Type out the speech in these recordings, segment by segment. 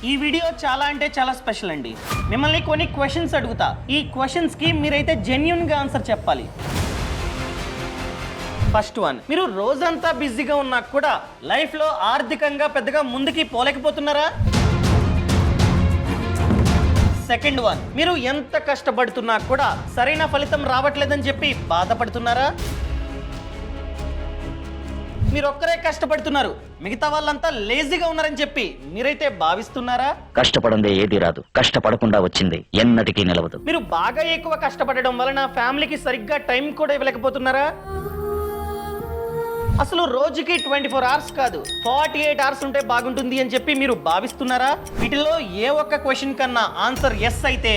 ఈ వీడియో చాలా అంటే చాలా స్పెషల్ అండి. మిమ్మల్ని కొన్ని క్వశ్చన్స్ అడుగుతా. ఈ క్వశ్చన్స్ కి మీరైతే జెన్యూన్ గా ఆన్సర్ చెప్పాలి. ఫస్ట్ వన్, మీరు రోజంతా బిజీగా ఉన్నా కూడా లైఫ్ లో ఆర్థికంగా పెద్దగా ముందుకి పోలేకపోతున్నారా? సెకండ్ వన్, మీరు ఎంత కష్టపడుతున్నా కూడా సరైన ఫలితం రావట్లేదని చెప్పి బాధపడుతున్నారా? మీరు ఒక్కరే కష్టపడుతున్నారు, మిగతా వాళ్ళంతా లేజీగా ఉన్నారని చెప్పి మీరైతే భావిస్తున్నారా? కష్టపడందే ఏది రాదు, కష్టపడకుండా వచ్చింది ఎన్నటికీ నిలవదు. మీరు బాగా ఎక్కువ కష్టపడడం వలన ఫ్యామిలీకి సరిగ్గా టైం కూడా ఇవ్వలేకపోతున్నారా? అసలు రోజుకి 24 అవర్స్ కాదు 48 అవర్స్ ఉంటే బాగుంటుంది అని చెప్పి మీరు భావిస్తున్నారా? వీటిలో ఏ ఒక్క క్వశ్చన్ కన్నా ఆన్సర్ ఎస్ అయితే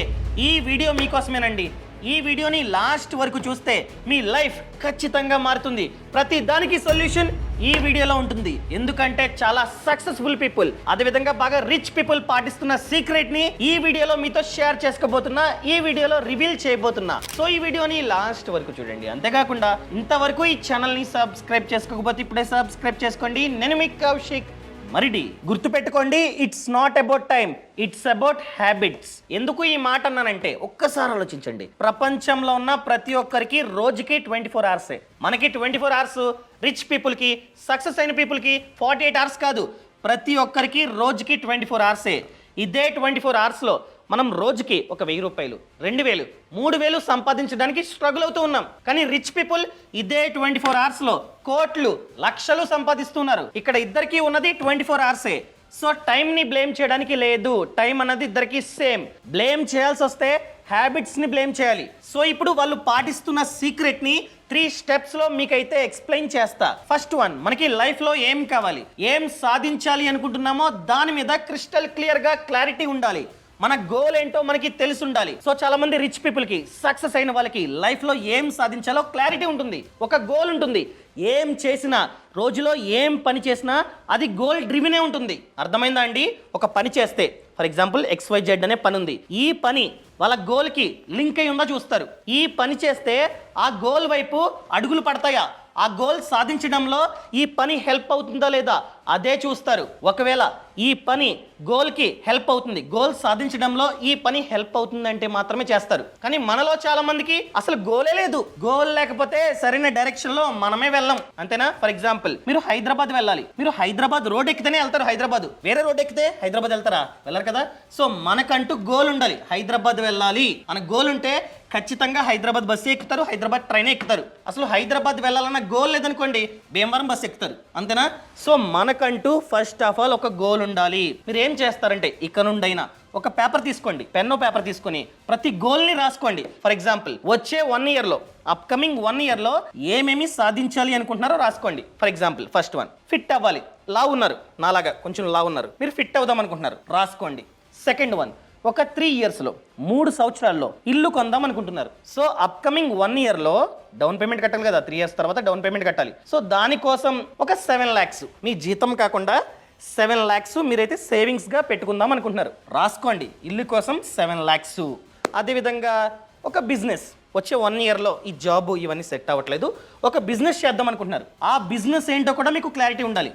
ఈ వీడియో మీకోసమేనండి. ఈ వీడియోని లాస్ట్ వరకు చూస్తే మీ లైఫ్ ఖచ్చితంగా మారుతుంది. ప్రతి దానికి సొల్యూషన్ ఈ వీడియోలో ఉంటుంది. ఎందుకంటే చాలా సక్సెస్ఫుల్ పీపుల్, అదేవిధంగా బాగా రిచ్ పీపుల్ పాటిస్తున్న సీక్రెట్ ని ఈ వీడియోలో మీతో షేర్ చేసుకోబోతున్నా, ఈ వీడియోలో రివీల్ చేయబోతున్నా. సో ఈ వీడియోని లాస్ట్ వరకు చూడండి. అంతేకాకుండా ఇంతవరకు ఈ ఛానల్ ని సబ్స్క్రైబ్ చేసుకోకపోతే ఇప్పుడే సబ్స్క్రైబ్ చేసుకోండి. నేను మీ కౌశిక్ మరిడి. గుర్తుపెట్టుకోండి, it's not about time, it's about habits. ఎందుకు ఈ మాట అన్నానంటే ఒక్కసారి ఆలోచించండి. ప్రపంచంలో ఉన్న ప్రతి ఒక్కరికి రోజుకి 24 అవర్సే. మనకి 24 అవర్స్, రిచ్ పీపుల్కి, సక్సెస్ అయిన పీపుల్కి 48 అవర్స్ కాదు. ప్రతి ఒక్కరికి రోజుకి 24 అవర్సే. ఇదే 24 అవర్స్లో మనం రోజుకి ఒక 1000 రూపాయలు, 2000, 3000 సంపాదించడానికి స్ట్రగుల్ అవుతూ ఉన్నాం. కానీ రిచ్ పీపుల్ ఇదే 24 అవర్స్లో కోట్లు, లక్షలు సంపాదిస్తున్నారు. ఇక్కడ ఇద్దరికి ఉన్నది 24 అవర్సే. సో టైంని బ్లేమ్ చేయడానికి లేదు, టైం అన్నది ఇద్దరికి సేమ్. బ్లేమ్ చేయాల్సి వస్తే హ్యాబిట్స్ని బ్లేమ్ చేయాలి. సో ఇప్పుడు వాళ్ళు పాటిస్తున్న సీక్రెట్ని 3 స్టెప్స్లో మీకైతే ఎక్స్ప్లెయిన్ చేస్తా. ఫస్ట్ వన్, మనకి లైఫ్లో ఏం కావాలి, ఏం సాధించాలి అనుకుంటున్నామో దాని మీద క్రిస్టల్ క్లియర్గా క్లారిటీ ఉండాలి. మన గోల్ ఏంటో మనకి తెలిసి ఉండాలి. సో చాలా మంది రిచ్ పీపుల్కి, సక్సెస్ అయిన వాళ్ళకి లైఫ్లో ఏం సాధించాలో క్లారిటీ ఉంటుంది, ఒక గోల్ ఉంటుంది. ఏం చేసినా, రోజులో ఏం పని చేసినా అది గోల్ డ్రివెనే ఉంటుంది. అర్థమైందా అండి? ఒక పని చేస్తే ఫర్ ఎగ్జాంపుల్ XYZ అనే పని ఉంది. ఈ పని వాళ్ళ గోల్కి లింక్ అయి ఉందా చూస్తారు. ఈ పని చేస్తే ఆ గోల్ వైపు అడుగులు పడతాయా, ఆ గోల్ సాధించడంలో ఈ పని హెల్ప్ అవుతుందా లేదా అదే చూస్తారు. ఒకవేళ ఈ పని గోల్కి హెల్ప్ అవుతుంది, గోల్ సాధించడంలో ఈ పని హెల్ప్ అవుతుందంటే మాత్రమే చేస్తారు. కానీ మనలో చాలా మందికి అసలు గోలే లేదు. గోల్ లేకపోతే సరైన డైరెక్షన్లో మనమే వెళ్ళాం. అంతేనా? ఫర్ ఎగ్జాంపుల్, మీరు హైదరాబాద్ వెళ్ళాలి. మీరు హైదరాబాద్ రోడ్ ఎక్కితేనే వెళ్తారు. హైదరాబాద్ వేరే రోడ్ ఎక్కితే హైదరాబాద్ వెళ్తారా? వెళ్ళరు కదా. సో మనకంటూ గోల్ ఉండాలి. హైదరాబాద్ వెళ్ళాలి అనే గోల్ ఉంటే ఖచ్చితంగా హైదరాబాద్ బస్సు ఎక్కుతారు, హైదరాబాద్ ట్రైన్ ఎక్కుతారు. అసలు హైదరాబాద్ వెళ్ళాలన్న గోల్ లేదనుకోండి, భీమవరం బస్సు ఎక్కుతారు. అంతేనా? సో మనకంటూ ఫస్ట్ ఆఫ్ ఆల్ ఒక గోల్ ఉండాలి. మీరు ఏం చేస్తారంటే ఇక నుండైనా ఒక పేపర్ తీసుకోండి, పెన్ను పేపర్ తీసుకొని ప్రతి గోల్ని రాసుకోండి. ఫర్ ఎగ్జాంపుల్, వచ్చే 1 ఇయర్లో, అప్కమింగ్ 1 ఇయర్లో ఏమేమి సాధించాలి అనుకుంటున్నారో రాసుకోండి. For example, first one, fit అవ్వాలి. లావు ఉన్నారు, నాలాగా కొంచెం లావు ఉన్నారు, మీరు ఫిట్ అవుదాం అనుకుంటున్నారు, రాసుకోండి. సెకండ్ వన్, ఒక 3 ఇయర్స్లో, 3 సంవత్సరాల్లో ఇల్లు కొందాం అనుకుంటున్నారు. సో అప్కమింగ్ 1 ఇయర్లో డౌన్ పేమెంట్ కట్టాలి కదా, 3 ఇయర్స్ తర్వాత డౌన్ పేమెంట్ కట్టాలి. సో దానికోసం ఒక 7 lakhs, మీ జీతం కాకుండా 7 lakhs మీరైతే సేవింగ్స్గా పెట్టుకుందాం అనుకుంటున్నారు, రాసుకోండి. ఇల్లు కోసం 7 lakhs. అదేవిధంగా ఒక బిజినెస్, వచ్చే 1 ఇయర్లో ఈ జాబ్ ఇవన్నీ సెట్ అవ్వట్లేదు, ఒక బిజినెస్ చేద్దాం అనుకుంటున్నారు. ఆ బిజినెస్ ఏంటో కూడా మీకు క్లారిటీ ఉండాలి,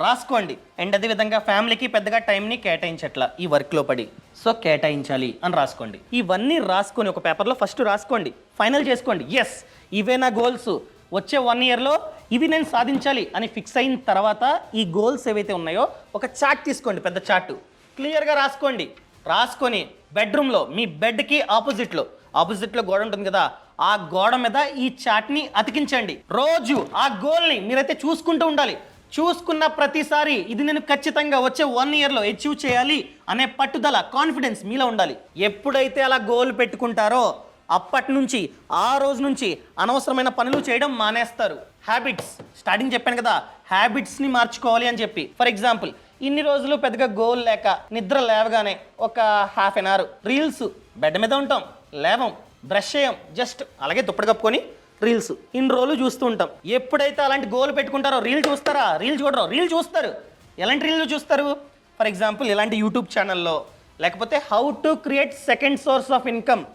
రాసుకోండి. అండ్ అదేవిధంగా ఫ్యామిలీకి పెద్దగా టైంని కేటాయించట్లా ఈ వర్క్లో పడి, సో కేటాయించాలి అని రాసుకోండి. ఇవన్నీ రాసుకొని ఒక పేపర్లో ఫస్ట్ రాసుకోండి, ఫైనల్ చేసుకోండి. ఎస్, ఇవే నా గోల్స్, వచ్చే 1 ఇయర్లో ఇవి నేను సాధించాలి అని ఫిక్స్ అయిన తర్వాత ఈ గోల్స్ ఏవైతే ఉన్నాయో ఒక చార్ట్ తీసుకోండి, పెద్ద చార్ట్ క్లియర్గా రాసుకోండి. రాసుకొని బెడ్రూమ్లో, మీ బెడ్కి ఆపోజిట్లో గోడ ఉంటుంది కదా, ఆ గోడ మీద ఈ చార్ట్ని అతికించండి. రోజు ఆ గోల్ని మీరైతే చూసుకుంటూ ఉండాలి. చూసుకున్న ప్రతిసారి ఇది నేను ఖచ్చితంగా వచ్చే 1 ఇయర్లో అచీవ్ చేయాలి అనే పట్టుదల, కాన్ఫిడెన్స్ మీలో ఉండాలి. ఎప్పుడైతే అలా గోల్ పెట్టుకుంటారో అప్పటి నుంచి, ఆ రోజు నుంచి అనవసరమైన పనులు చేయడం మానేస్తారు. హ్యాబిట్స్, స్టార్టింగ్ చెప్పాను కదా, హ్యాబిట్స్ని మార్చుకోవాలి అని చెప్పి. ఫర్ ఎగ్జాంపుల్, ఇన్ని రోజులు పెద్దగా గోల్ లేక నిద్ర లేవగానే ఒక ½ an hour రీల్స్, బెడ్ మీద ఉంటాం, లేవం, బ్రష్ చేయం, జస్ట్ అలాగే దుప్పటి కప్పుకొని రీల్స్ ఇన్ని రోజులు చూస్తూ ఉంటాం. ఎప్పుడైతే అలాంటి గోల్ పెట్టుకుంటారో రీల్ చూస్తారా? రీల్ చూడరు, రీల్ చూస్తారు. ఎలాంటి రీల్ చూస్తారు? ఫర్ ఎగ్జాంపుల్, ఇలాంటి యూట్యూబ్ ఛానల్లో, లేకపోతే how to create second source of income,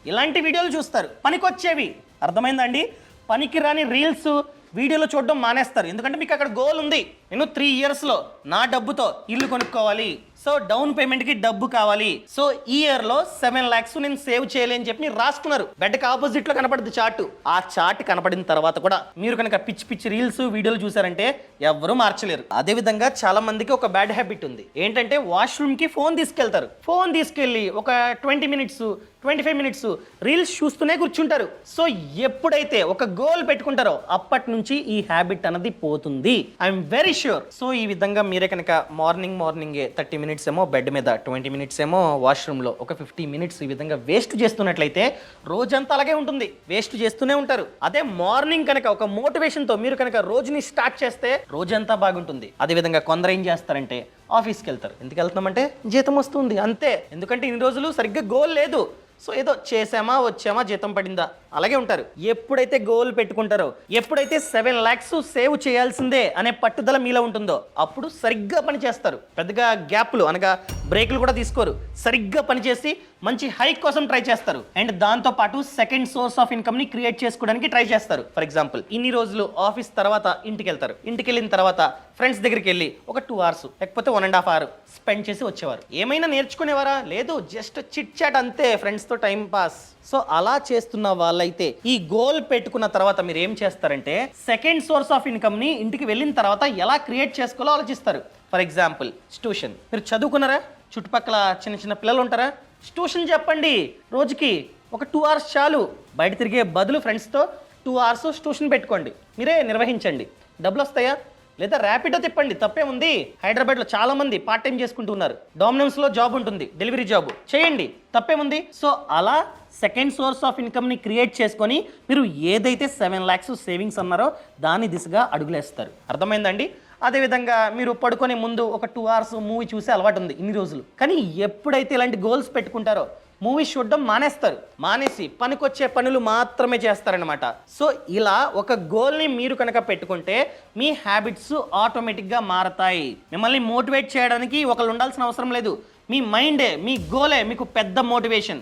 ఇలాంటి వీడియోలు చూస్తారు, పనికొచ్చేవి. అర్థమైందా అండి? పనికి రాని రీల్స్, వీడియోలో చూడడం మానేస్తారు. ఎందుకంటే మీకు అక్కడ గోల్ ఉంది, నేను 3 ఇయర్స్లో నా డబ్బుతో ఇల్లు కొనుక్కోవాలి, సో డౌన్ పేమెంట్ కి డబ్బు కావాలి. సో ఈ ఇయర్ లో 7 lakhs నేను సేవ్ చేయాలి అని చెప్పి మీరు రాసుకున్నారు. బెడ్ కి ఆపోజిట్ లో కనపడుతుంది చార్ట్. ఆ చార్ట్ కనపడిన తర్వాత కూడా మీరు కనుక పిచ్చి పిచ్చి రీల్స్ వీడియోలు చూసారంటే ఎవ్వరూ మార్చలేరు. అదే విధంగా చాలా మందికి ఒక బ్యాడ్ హ్యాబిట్ ఉంది. ఏంటంటే వాష్రూమ్ కి ఫోన్ తీసుకెళ్తారు. ఫోన్ తీసుకెళ్ళి ఒక 20 minutes 25 minutes రీల్స్ చూస్తూనే కూర్చుంటారు. సో ఎప్పుడైతే ఒక గోల్ పెట్టుకుంటారో అప్పటి నుంచి ఈ హ్యాబిట్ అన్నది పోతుంది. I'm very sure. సో ఈ విధంగా మీరే కనుక మార్నింగే 30 minutes ఏమో బెడ్ మీద, 20 minutes ఏమో వాష్రూమ్లో, ఒక 50 minutes ఈ విధంగా వేస్ట్ చేస్తున్నట్లయితే రోజంతా అలాగే ఉంటుంది. వేస్ట్ చేస్తూనే ఉంటారు. అదే మార్నింగ్ కనుక ఒక మోటివేషన్తో మీరు కనుక రోజుని స్టార్ట్ చేస్తే రోజంతా బాగుంటుంది. అదేవిధంగా కొందరు ఏం చేస్తారంటే ఆఫీస్కి వెళ్తారు. ఎందుకు వెళ్తున్నామంటే జీతం వస్తుంది అంతే. ఎందుకంటే ఇన్ని రోజులు సరిగ్గా గోల్ లేదు. సో ఏదో చేసామా వచ్చామా జీతం పడిందా అలాగే ఉంటారు. ఎప్పుడైతే గోల్ పెట్టుకుంటారో, ఎప్పుడైతే 7 lakhs సేవ్ చేయాల్సిందే అనే పట్టుదల మీలో ఉంటుందో అప్పుడు సరిగ్గా పని చేస్తారు. పెద్దగా గ్యాప్లు అనగా బ్రేక్లు కూడా తీసుకోరు. సరిగ్గా పనిచేసి మంచి హైక్ కోసం ట్రై చేస్తారు. అండ్ దాంతో పాటు సెకండ్ సోర్స్ ఆఫ్ ఇన్కమ్ ని క్రియేట్ చేసుకోవడానికి ట్రై చేస్తారు. ఫర్ ఎగ్జాంపుల్ ఇన్ని రోజులు ఆఫీస్ తర్వాత ఇంటికి వెళ్తారు. ఇంటికి వెళ్ళిన తర్వాత ఫ్రెండ్స్ దగ్గరికి వెళ్ళి ఒక 2 hours లేకపోతే 1.5 hour స్పెండ్ చేసి వచ్చేవారు. ఏమైనా నేర్చుకునేవారా? లేదు, జస్ట్ చిట్ చాట్ అంతే, ఫ్రెండ్స్తో టైం పాస్. సో అలా చేస్తున్న వాళ్ళైతే ఈ గోల్ పెట్టుకున్న తర్వాత మీరు ఏం చేస్తారంటే సెకండ్ సోర్స్ ఆఫ్ ఇన్కమ్ ని ఇంటికి వెళ్ళిన తర్వాత ఎలా క్రియేట్ చేసుకోవాలో ఆలోచిస్తారు. For example tuition. మీరు చదువుకున్నారా? చుట్టుపక్కల చిన్న చిన్న పిల్లలు ఉంటారా? ట్యూషన్ చెప్పండి. రోజుకి ఒక 2 hours చాలు. బయట తిరిగే బదులు ఫ్రెండ్స్తో 2 hours ట్యూషన్ పెట్టుకోండి. మీరే నిర్వహించండి. డబ్బులు వస్తాయా? లేదా ర్యాపిడో తిప్పండి, తప్పేముంది. హైదరాబాద్లో చాలా మంది పార్ట్ టైం చేసుకుంటూ ఉన్నారు. డామినోస్లో జాబ్ ఉంటుంది, డెలివరీ జాబ్ చేయండి, తప్పేముంది. సో అలా సెకండ్ సోర్స్ ఆఫ్ ఇన్కమ్ని క్రియేట్ చేసుకొని మీరు ఏదైతే 7 lakhs సేవింగ్స్ అన్నారో దాని దిశగా అడుగులేస్తారు. అర్థమైందండి? అదేవిధంగా మీరు పడుకునే ముందు ఒక 2 hours మూవీ చూసే అలవాటు ఉంది ఇన్ని రోజులు. కానీ ఎప్పుడైతే ఇలాంటి గోల్స్ పెట్టుకుంటారో మూవీ చూడడం మానేస్తారు. మానేసి పనికొచ్చే పనులు మాత్రమే చేస్తారనమాట. సో ఇలా ఒక గోల్ని మీరు కనుక పెట్టుకుంటే మీ హ్యాబిట్స్ ఆటోమేటిక్గా మారతాయి. మిమ్మల్ని మోటివేట్ చేయడానికి ఒకళ్ళు ఉండాల్సిన అవసరం లేదు. మీ మైండే, మీ గోలే మీకు పెద్ద మోటివేషన్.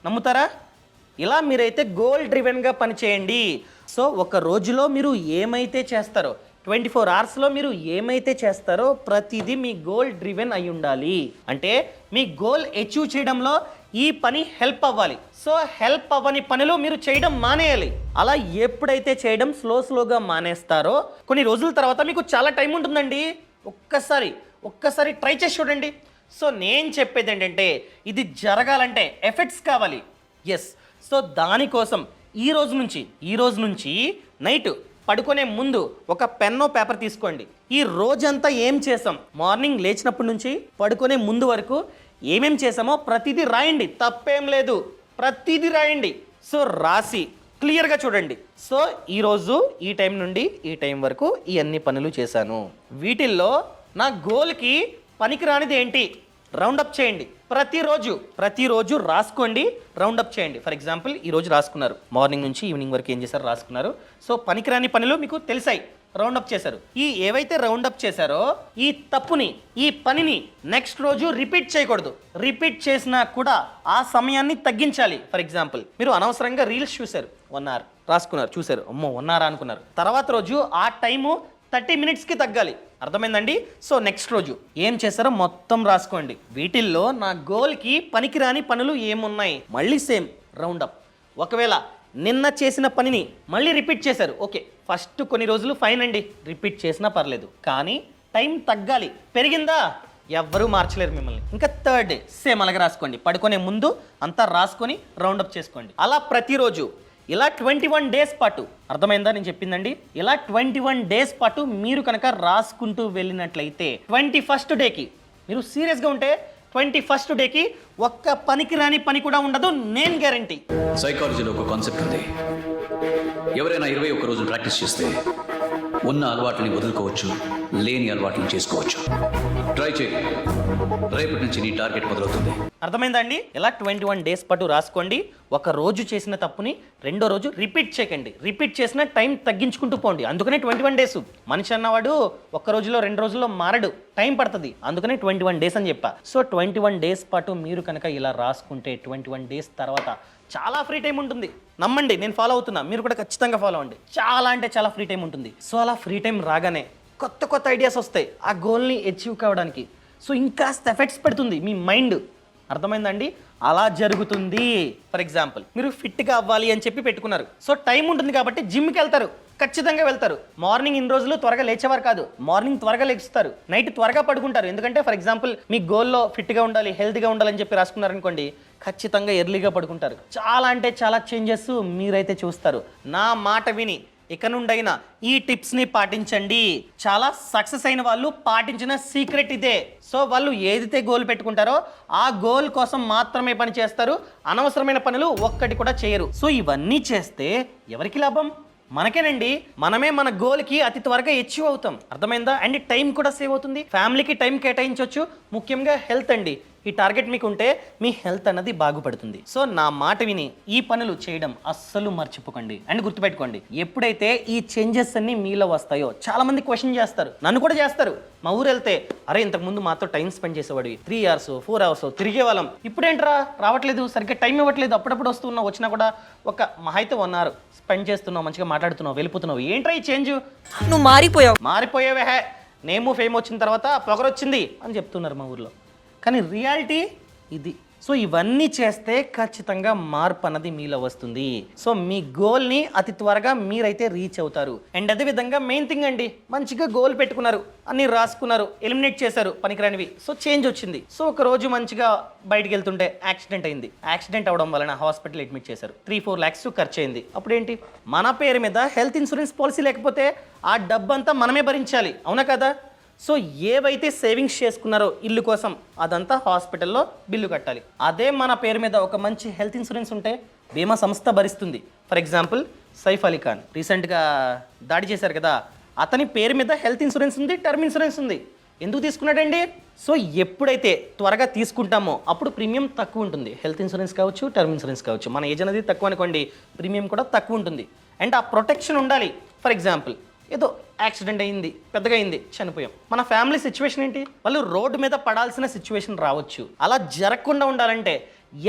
నమ్ముతారా? ఇలా మీరైతే గోల్ డ్రివెన్గా పనిచేయండి. సో ఒక రోజులో మీరు ఏమైతే చేస్తారో, 24 hours మీరు ఏమైతే చేస్తారో ప్రతిదీ మీ గోల్ డ్రివెన్ అయి ఉండాలి. అంటే మీ గోల్ అచీవ్ చేయడంలో ఈ పని హెల్ప్ అవ్వాలి. సో హెల్ప్ అవ్వని పనులు మీరు చేయడం మానేయాలి. అలా ఎప్పుడైతే చేయడం స్లోగా మానేస్తారో కొన్ని రోజుల తర్వాత మీకు చాలా టైం ఉంటుందండి. ఒక్కసారి ట్రై చేసి చూడండి. సో నేను చెప్పేది ఏంటంటే ఇది జరగాలంటే ఎఫర్ట్స్ కావాలి. ఎస్. సో దానికోసం ఈ రోజు నుంచి నైట్ పడుకునే ముందు ఒక పెన్నో పేపర్ తీసుకోండి. ఈ రోజంతా ఏం చేసాం, మార్నింగ్ లేచినప్పటి నుంచి పడుకునే ముందు వరకు ఏమేం చేసామో ప్రతిదీ రాయండి. తప్పేం లేదు, ప్రతిదీ రాయండి. సో రాసి క్లియర్గా చూడండి. సో ఈరోజు ఈ టైం నుండి ఈ టైం వరకు ఈ అన్ని పనులు చేశాను. వీటిల్లో నా గోల్కి పనికిరానిది ఏంటి రౌండప్ చేయండి. ప్రతిరోజు రాసుకోండి, రౌండప్ చేయండి. ఫర్ ఎగ్జాంపుల్ ఈరోజు రాసుకున్నారు, మార్నింగ్ నుంచి ఈవినింగ్ వరకు ఏం చేశారు రాసుకున్నారు. సో పనికిరాని పనులు మీకు తెలిసాయి, రౌండప్ చేశారు. ఈ ఏవైతే రౌండప్ చేశారో ఈ తప్పుని, ఈ పనిని నెక్స్ట్ రోజు రిపీట్ చేయకూడదు. రిపీట్ చేసినా కూడా ఆ సమయాన్ని తగ్గించాలి. ఫర్ ఎగ్జాంపుల్ మీరు అనవసరంగా రీల్స్ చూశారు, 1 hour రాసుకున్నారు, చూశారు, అమ్మో 1 hour అనుకున్నారు. తర్వాత రోజు ఆ టైము 30 minutesకి తగ్గాలి. అర్థమైందండి? సో నెక్స్ట్ రోజు ఏం చేశారో మొత్తం రాసుకోండి. వీటిల్లో నా గోల్కి పనికిరాని పనులు ఏమున్నాయి మళ్ళీ సేమ్ రౌండప్. ఒకవేళ నిన్న చేసిన పనిని మళ్ళీ రిపీట్ చేశారు, ఓకే, ఫస్ట్ కొన్ని రోజులు ఫైన్ అండి, రిపీట్ చేసినా పర్లేదు. కానీ టైం తగ్గాలి. పెరిగిందా? ఎవ్వరూ మార్చలేరు మిమ్మల్ని. ఇంకా 3rd డే సేమ్ అలాగే రాసుకోండి. పడుకునే ముందు అంతా రాసుకొని రౌండప్ చేసుకోండి. అలా ప్రతిరోజు ఇలా 21 days పాటు, అర్థమైందా నేను చెప్పిందండి? ఇలా 21 days పాటు మీరు కనుక రాసుకుంటూ వెళ్ళినట్లయితే 21st డేకి మీరు సీరియస్గా ఉంటే 21st డేకి ఒక్క పనికిరాని పని కూడా ఉండదు, నేను గ్యారంటీ. సైకాలజీలో ఒక కాన్సెప్ట్ ఉంది. ఎవరైనా 21 రోజులు ప్రాక్టీస్ చేస్తే ఉన్న అలవాట్లని వదులుకోవచ్చు, లేని అలవాట్లను చేసుకోవచ్చు. ట్రై చేయండి. రేపటి నుంచి నీ టార్గెట్ మొదలవుతుంది. అర్థమైందండి? ఇలా 21 days పాటు రాసుకోండి. ఒక రోజు చేసిన తప్పుని రెండో రోజు రిపీట్ చేయకండి. రిపీట్ చేసిన టైం తగ్గించుకుంటూ పోండి. అందుకనే 21 days. మనిషి అన్నవాడు ఒక్క రోజులో 2 రోజుల్లో మారడు, టైం పడుతుంది. అందుకనే 21 days అని చెప్పా. సో 21 days పాటు మీరు కనుక ఇలా రాసుకుంటే 21 days తర్వాత చాలా ఫ్రీ టైం ఉంటుంది. నమ్మండి, నేను ఫాలో అవుతున్నా, మీరు కూడా ఖచ్చితంగా ఫాలో అవ్వండి. చాలా అంటే చాలా ఫ్రీ టైం ఉంటుంది. సో అలా ఫ్రీ టైం రాగానే కొత్త ఐడియాస్ వస్తాయి ఆ గోల్ని అచీవ్ కావడానికి. సో ఇంకాస్త ఎఫెక్ట్స్ పెడుతుంది మీ మైండ్. అర్థమైందండి? అలా జరుగుతుంది. ఫర్ ఎగ్జాంపుల్ మీరు ఫిట్గా అవ్వాలి అని చెప్పి పెట్టుకున్నారు. సో టైం ఉంటుంది కాబట్టి జిమ్కి వెళ్తారు, ఖచ్చితంగా వెళ్తారు. మార్నింగ్ ఇన్ని రోజులు త్వరగా లేచేవారు కాదు, మార్నింగ్ త్వరగా లేస్తారు, నైట్ త్వరగా పడుకుంటారు. ఎందుకంటే ఫర్ ఎగ్జాంపుల్ మీ గోల్లో ఫిట్గా ఉండాలి, హెల్త్గా ఉండాలని చెప్పి రాసుకున్నారనుకోండి, ఖచ్చితంగా ఎర్లీగా పడుకుంటారు. చాలా అంటే చాలా చేంజెస్ మీరైతే చూస్తారు. నా మాట విని ఇక నుండైనా ఈ టిప్స్ని పాటించండి. చాలా సక్సెస్ అయిన వాళ్ళు పాటించిన సీక్రెట్ ఇదే. సో వాళ్ళు ఏదైతే గోల్ పెట్టుకుంటారో ఆ గోల్ కోసం మాత్రమే పని చేస్తారు, అనవసరమైన పనులు ఒక్కటి కూడా చేయరు. సో ఇవన్నీ చేస్తే ఎవరికి లాభం? మనకేనండి. మనమే మన గోల్కి అతి త్వరగా అచీవ్ అవుతాం. అర్థమైందా? అండ్ టైం కూడా సేవ్ అవుతుంది, ఫ్యామిలీకి టైం కేటాయించవచ్చు. ముఖ్యంగా హెల్త్ అండి. ఈ టార్గెట్ మీకు ఉంటే మీ హెల్త్ అన్నది బాగుపడుతుంది. సో నా మాట విని ఈ పనులు చేయడం అస్సలు మర్చిపోకండి. అండ్ గుర్తుపెట్టుకోండి, ఎప్పుడైతే ఈ చేంజెస్ అన్ని మీలో వస్తాయో చాలా మంది క్వశ్చన్ చేస్తారు, నన్ను కూడా చేస్తారు. మా ఊరు వెళ్తే, అరే ఇంతకుముందు మాతో టైం స్పెండ్ చేసేవాడివి, 3 hours 4 hours తిరిగే వాళ్ళం, ఇప్పుడేంట్రా రావట్లేదు, సరిగ్గా టైం ఇవ్వట్లేదు, అప్పుడప్పుడు వస్తున్నావు, వచ్చినా కూడా ఒక మహా అయితే 1 hour స్పెండ్ చేస్తున్నావు, మంచిగా మాట్లాడుతున్నావు, వెళ్ళిపోతున్నావు, ఏంట్రా ఈ చేంజ్? నువ్వు మారిపోయావే, నేము ఫేమ్ వచ్చిన తర్వాత పొగరొచ్చింది అని చెప్తున్నారు మా ఊర్లో. కానీ రియాలిటీ ఇది. సో ఇవన్నీ చేస్తే ఖచ్చితంగా మార్పు అన్నది మీలో వస్తుంది. సో మీ గోల్ని అతి త్వరగా మీరైతే రీచ్ అవుతారు. అండ్ అదేవిధంగా మెయిన్ థింగ్ అండి, మంచిగా గోల్ పెట్టుకున్నారు, అన్ని రాసుకున్నారు, ఎలిమినేట్ చేశారు పనికిరానివి. సో చేంజ్ వచ్చింది. సో ఒక రోజు మంచిగా బయటికి వెళ్తుంటే యాక్సిడెంట్ అయింది. యాక్సిడెంట్ అవడం వలన హాస్పిటల్ అడ్మిట్ చేశారు, 3-4 lakhs ఖర్చు అయింది. అప్పుడు ఏంటి, మన పేరు మీద హెల్త్ ఇన్సూరెన్స్ పాలసీ లేకపోతే ఆ డబ్బంతా మనమే భరించాలి, అవునా కదా? సో ఏవైతే సేవింగ్స్ చేసుకున్నారో ఇల్లు కోసం అదంతా హాస్పిటల్లో బిల్లు కట్టాలి. అదే మన పేరు మీద ఒక మంచి హెల్త్ ఇన్సూరెన్స్ ఉంటే బీమా సంస్థ భరిస్తుంది. ఫర్ ఎగ్జాంపుల్ సైఫ్ అలీ ఖాన్ రీసెంట్గా దాడి చేశారు కదా, అతని పేరు మీద హెల్త్ ఇన్సూరెన్స్ ఉంది, టర్మ్ ఇన్సూరెన్స్ ఉంది. ఎందుకు తీసుకున్నాడండి? సో ఎప్పుడైతే త్వరగా తీసుకుంటామో అప్పుడు ప్రీమియం తక్కువ ఉంటుంది. హెల్త్ ఇన్సూరెన్స్ కావచ్చు, టర్మ్ ఇన్సూరెన్స్ కావచ్చు. మన ఏజ్ అనేది తక్కువ అనుకోండి, ప్రీమియం కూడా తక్కువ ఉంటుంది. అండ్ ఆ ప్రొటెక్షన్ ఉండాలి. ఫర్ ఎగ్జాంపుల్ ఏదో యాక్సిడెంట్ అయింది, పెద్దగా అయింది, చనిపోయాం, మన ఫ్యామిలీ సిచ్యువేషన్ ఏంటి? వాళ్ళు రోడ్డు మీద పడాల్సిన సిచ్యువేషన్ రావచ్చు. అలా జరగకుండా ఉండాలంటే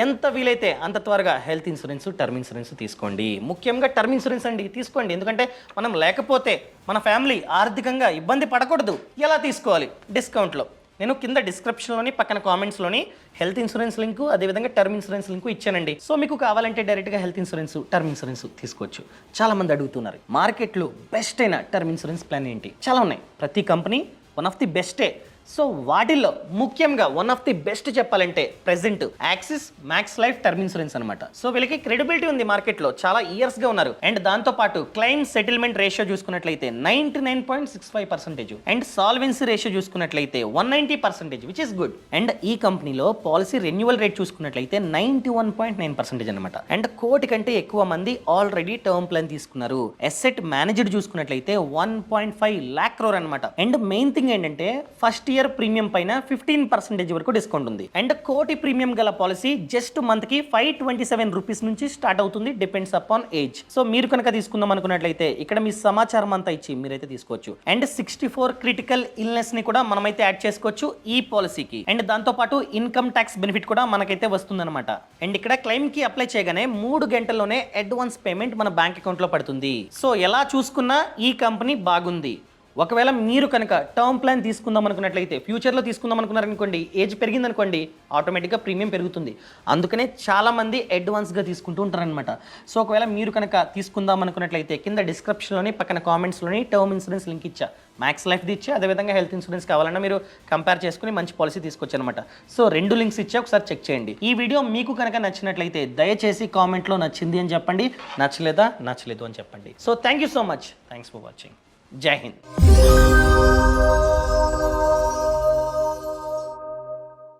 ఎంత వీలైతే అంత త్వరగా హెల్త్ ఇన్సూరెన్స్, టర్మ్ ఇన్సూరెన్స్ తీసుకోండి. ముఖ్యంగా టర్మ్ ఇన్సూరెన్స్ అండి తీసుకోండి. ఎందుకంటే మనం లేకపోతే మన ఫ్యామిలీ ఆర్థికంగా ఇబ్బంది పడకూడదు. ఎలా తీసుకోవాలి? డిస్కౌంట్లో నేను కింద డిస్క్రిప్షన్లోని పక్కన కామెంట్స్లోని హెల్త్ ఇన్సూరెన్స్ లింకు, అదేవిధంగా టర్మ్ ఇన్సూరెన్స్ లింకు ఇచ్చానండి. సో మీకు కావాలంటే డైరెక్ట్గా హెల్త్ ఇన్సూరెన్స్, టర్మ్ ఇన్సూరెన్స్ తీసుకోవచ్చు. చాలా మంది అడుగుతున్నారు మార్కెట్లో బెస్ట్ అయిన టర్మ్ ఇన్సూరెన్స్ ప్లాన్ ఏంటి? చాలా ఉన్నాయి, ప్రతి కంపెనీ వన్ ఆఫ్ ది బెస్టే. సో వాటిల్లో ముఖ్యంగా వన్ ఆఫ్ ది బెస్ట్ చెప్పాలంటే present Axis Max Life term insurance అనమాట. సో వీళ్ళకి క్రెడిబిలిటీ ఉంది మార్కెట్లో, చాలా ఇయర్స్గా ఉన్నారు. అండ్ దాంతోపాటు క్లెయిమ్ సెటిల్మెంట్ రేషియో చూసుకున్నట్లయితే 99.65% అండ్ సాల్వెన్సీ రేషియో చూసుకున్నట్లయితే 190%, విచ్ ఇస్ గుడ్. అండ్ ఈ కంపెనీలో పాలసీ రెన్యువల్ రేట్ చూసుకున్నట్లయితే 91.9% అనమాట. అండ్ కోటి కంటే ఎక్కువ మంది ఆల్రెడీ టర్మ్ ప్లాన్ తీసుకున్నారు. అసెట్ మేనేజ్డ్ చూసుకున్నట్లయితే 1.5 lakh crore అనమాట. అండ్ మెయిన్ థింగ్ ఏంటంటే ఫస్ట్ ఇయర్ ప్రీమియం పైన 15% వరకు డిస్కౌంట్ ఉంది. అండ్ కోటి ప్రీమియం గల పాలసీ జస్ట్ మంత్ కి 527 రూపీస్ నుంచి స్టార్ట్ అవుతుంది, డిపెండ్స్ అపాన్ ఏజ్. సో మీరు కనుక తీసుకుందాం అనుకున్నట్లయితే ఇక్కడ మీ సమాచారం అంతా ఇచ్చి మీరైతే తీసుకోవచ్చు. అండ్ 64 క్రిటికల్ ఇల్నెస్ ని కూడా మనమైతే యాడ్ చేసుకోవచ్చు ఈ పాలసీకి. అండ్ దాంతో పాటు ఇన్కమ్ ట్యాక్స్ బెనిఫిట్ కూడా మనకైతే వస్తుందన్నమాట. అండ్ ఇక్కడ క్లెయిమ్ కి అప్లై చేయగానే 3 గంటల్లోనే అడ్వాన్స్ పేమెంట్ మన బ్యాంక్ అకౌంట్ లో పడుతుంది. సో ఎలా చూసుకున్నా ఈ కంపెనీ బాగుంది. ఒకవేళ మీరు కనుక టర్మ్ ప్లాన్ తీసుకుందాం అనుకున్నట్లయితే, ఫ్యూచర్లో తీసుకుందాం అనుకున్నారనుకోండి, ఏజ్ పెరిగిందనుకోండి, ఆటోమేటిక్గా ప్రీమియం పెరుగుతుంది. అందుకనే చాలామంది అడ్వాన్స్గా తీసుకుంటూ ఉంటారనమాట. సో ఒకవేళ మీరు కనుక తీసుకుందాం అనుకున్నట్లయితే కింద డిస్క్రిప్షన్లోని పక్కన కామెంట్స్లోని టర్మ్ ఇన్సూరెన్స్ లింక్ ఇచ్చా, మ్యాక్స్ లైఫ్ది ఇచ్చి, అదేవిధంగా హెల్త్ ఇన్సూరెన్స్ కావాలన్నా మీరు కంపేర్ చేసుకుని మంచి పాలసీ తీసుకోవచ్చు అనమాట. సో 2 లింక్స్ ఇచ్చా, ఒకసారి చెక్ చేయండి. ఈ వీడియో మీకు కనుక నచ్చినట్లయితే దయచేసి కామెంట్లో నచ్చింది అని చెప్పండి, నచ్చలేదు అని చెప్పండి. So thank you so much, thanks for watching. జై హింద్.